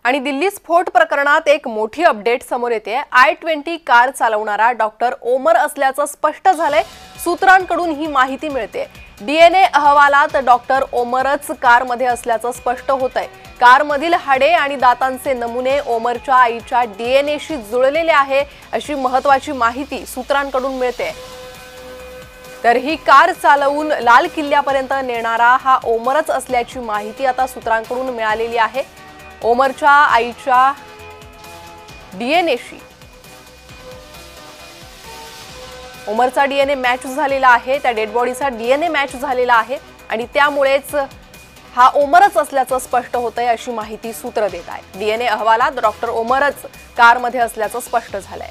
आणि दिल्ली स्फोट प्रकरणात एक मोठी अपडेट समोर येते। I-20 कार चालवणारा डॉक्टर ओमर असल्याचं स्पष्ट झालंय। सूत्रांकडून ही माहिती मिळते। DNA अहवालात डॉक्टर ओमरच कारमध्ये असल्याचं स्पष्ट होतंय। कारमधील हाडे आणि दातांचे नमुने ओमरच्या आईच्या DNAशी जुळलेले आहे, अशी महत्त्वाची माहिती सूत्रांकडून मिळते। तर ही कार चालवून लाल किल्ल्यापर्यंत नेणारा हा ओमरच असल्याची माहिती आता सूत्रांकडून मिळालेली आहे। ओमरच्या आईच्या DNAशी ओमरचा DNA मॅच झालेला आहे, त्या डेड बॉडीचा DNA मॅच झालेला आहे आणि त्यामुळेच हा ओमरच असल्याचं स्पष्ट होतंय, अशी माहिती सूत्र देत आहेत। DNA अहवालात डॉक्टर ओमरच कारमध्ये असल्याचं स्पष्ट झालंय।